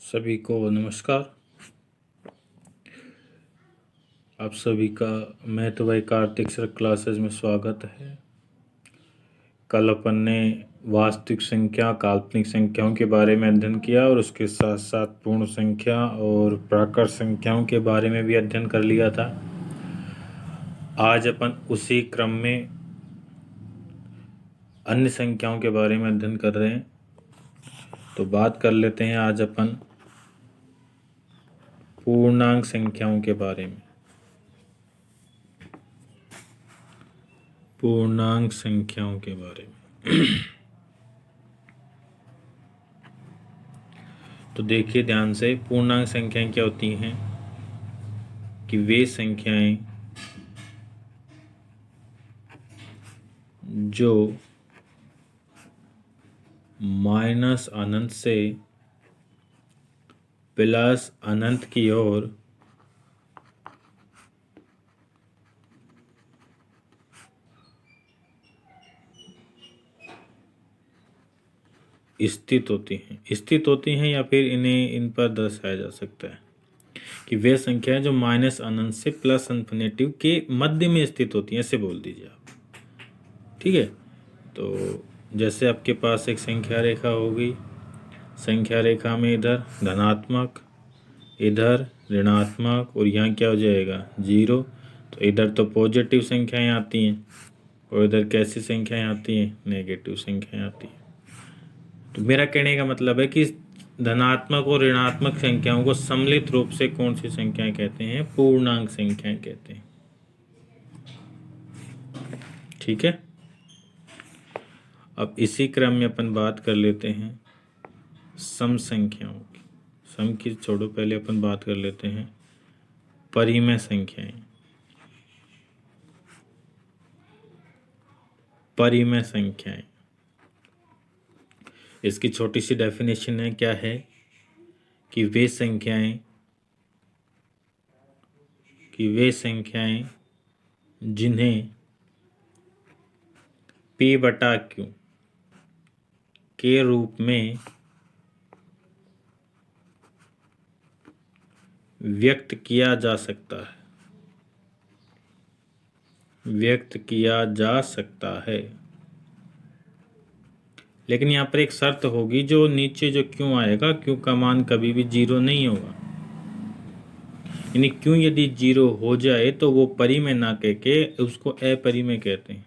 सभी को नमस्कार। आप सभी का math bye Kartik sir classes में स्वागत है। कल अपन ने वास्तविक संख्या, काल्पनिक संख्याओं के बारे में अध्ययन किया और उसके साथ साथ पूर्ण संख्या और प्राकृत संख्याओं के बारे में भी अध्ययन कर लिया था। आज अपन उसी क्रम में अन्य संख्याओं के बारे में अध्ययन कर रहे हैं। तो बात कर लेते हैं आज अपन पूर्णांक संख्याओं के बारे में। पूर्णांक संख्याओं के बारे में तो देखिए ध्यान से, पूर्णांक संख्याएं क्या होती हैं कि वे संख्याएं जो माइनस अनंत से प्लस अनंत की ओर स्थित होती हैं या फिर इन्हें इन पर दर्शाया जा सकता है कि वे संख्याएं जो माइनस अनंत से प्लस इन्फिनेटिव के मध्य में स्थित होती हैं, ऐसे बोल दीजिए आप। ठीक है, तो जैसे आपके पास एक संख्या रेखा होगी, संख्या रेखा में इधर धनात्मक, इधर ऋणात्मक और यहाँ क्या हो जाएगा, जीरो। तो इधर तो पॉजिटिव संख्याएं आती हैं और इधर कैसी संख्याएं आती हैं, नेगेटिव संख्याएं आती हैं। तो मेरा कहने का मतलब है कि धनात्मक और ऋणात्मक संख्याओं को सम्मिलित रूप से कौन सी संख्याएं कहते हैं, पूर्णांक संख्याएं कहते हैं। ठीक है, अब इसी क्रम में अपन बात कर लेते हैं सम संख्याओं की। सम की छोड़ो, पहले अपन बात कर लेते हैं परिमेय संख्याएं। परिमेय संख्याएं, इसकी छोटी सी डेफिनेशन है, क्या है कि वे संख्याएं जिन्हें p/q के रूप में व्यक्त किया जा सकता है, लेकिन यहाँ पर एक शर्त होगी, जो नीचे जो क्यों आएगा, क्यों का मान कभी भी जीरो नहीं होगा। यानी क्यों यदि जीरो हो जाए तो वो परिमेय ना कह के उसको अपरिमेय कहते हैं।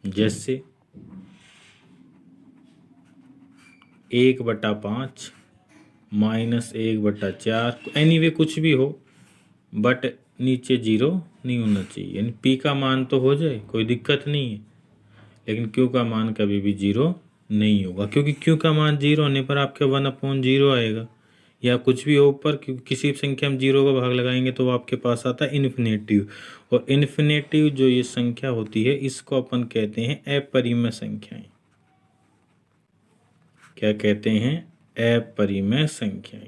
जैसे 1/5 -1/4, एनीवे कुछ भी हो, बट नीचे जीरो नहीं होना चाहिए। यानी पी का मान तो हो जाए, कोई दिक्कत नहीं है, लेकिन क्यू का मान कभी भी जीरो नहीं होगा, क्योंकि क्यू का मान जीरो होने पर आपके 1/0 आएगा, या कुछ भी हो ऊपर, क्योंकि किसी संख्या में जीरो का भाग लगाएंगे तो आपके पास आता है इन्फिनेटिव। और इन्फिनेटिव जो ये संख्या होती है, इसको अपन कहते हैं अपरिमेय संख्याएं। क्या कहते हैं, अपरिमेय संख्याएं।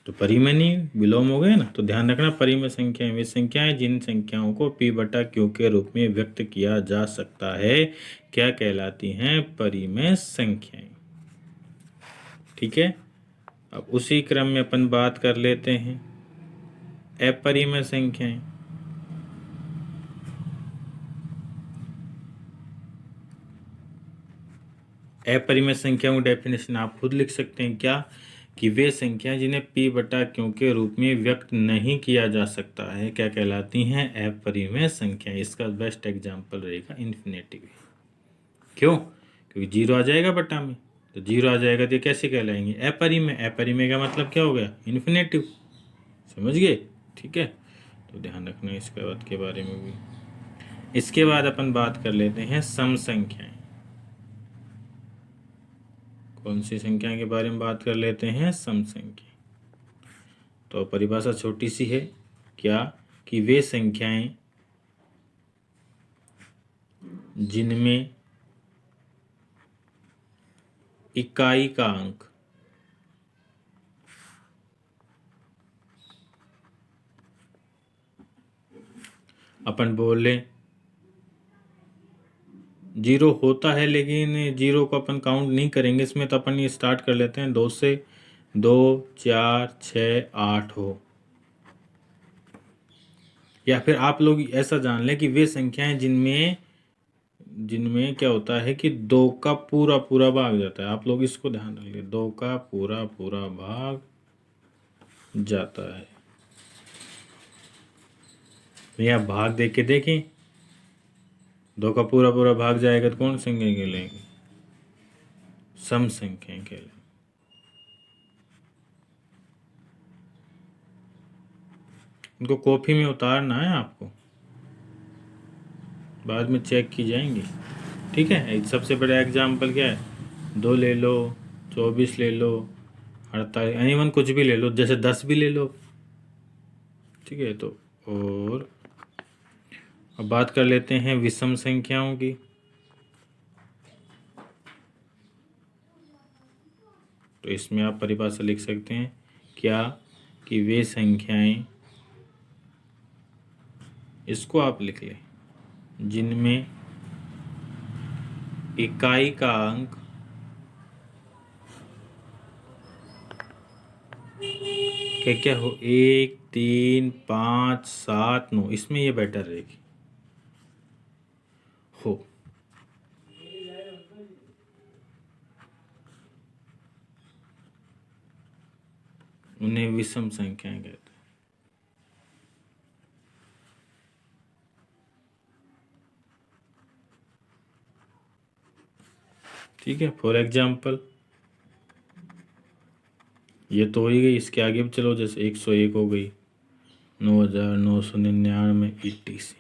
तो परिमेय नहीं, विलोम हो गए ना। तो ध्यान रखना, परिमेय संख्याएं वे संख्याएं जिन संख्याओं को p/q के रूप में व्यक्त किया जा सकता है, क्या कहलाती हैं, परिमेय संख्याएं। ठीक है, अब उसी क्रम में अपन बात कर लेते हैं अपरिमेय संख्याएं। अपरिमेय संख्याओं की डेफिनेशन आप खुद लिख सकते हैं, क्या कि वे संख्याएं जिन्हें p/q के रूप में व्यक्त नहीं किया जा सकता है, क्या कहलाती हैं, अपरिमेय संख्याएं। इसका बेस्ट एग्जांपल रहेगा इन्फिनेटिव। क्यों, क्योंकि जीरो आ जाएगा बटा में, तो जीरो आ जाएगा तो कैसे कहलाएंगे, अपरिमेय। अपरिमेय का मतलब क्या हो गया, इन्फिनेटिव। समझ गए, ठीक है। तो ध्यान रखना इसके बाद के बारे में भी। इसके बाद अपन बात कर लेते हैं सम संख्याएं। कौन सी संख्या के बारे में बात कर लेते हैं, सम संख्या। तो परिभाषा छोटी सी है, क्या कि वे संख्याएं जिनमें इकाई का अंक अपन बोले जीरो होता है लेकिन जीरो को अपन काउंट नहीं करेंगे इसमें, तो अपन ये स्टार्ट कर लेते हैं 2 से। 2 4 6 8 हो, या फिर आप लोग ऐसा जान लें कि वे संख्याएं जिनमें जिनमें क्या होता है कि 2 का पूरा पूरा भाग जाता है। आप लोग इसको ध्यान रखिए, 2 का पूरा पूरा भाग जाता है। यहाँ भाग देख के देखें, 2 का पूरा पूरा भाग जाएगा तो कौन संख्या कहलाएंगे? सम संख्याएं कहलाएंगी। इनको कॉपी में उतारना है आपको, बाद में चेक की जाएंगी। ठीक है, एक सबसे बड़ा एग्जाम्पल क्या है? 2 ले लो, 24 ले लो, 48, एनीवन कुछ भी ले लो, जैसे 10 भी ले लो। ठीक है, तो और अब बात कर लेते हैं विषम संख्याओं की। तो इसमें आप परिभाषा लिख सकते हैं क्या कि वे संख्याएं, इसको आप लिख लें, जिनमें इकाई का अंक क्या क्या हो, 1 3 5 7 9, इसमें ये बेटर रहेगी हो। उन्हें विषम संख्याएं कहते हैं। ठीक है, फॉर एग्जाम्पल ये तो हो ही गई, इसके आगे भी चलो, जैसे 101 हो गई, 9999 ETC।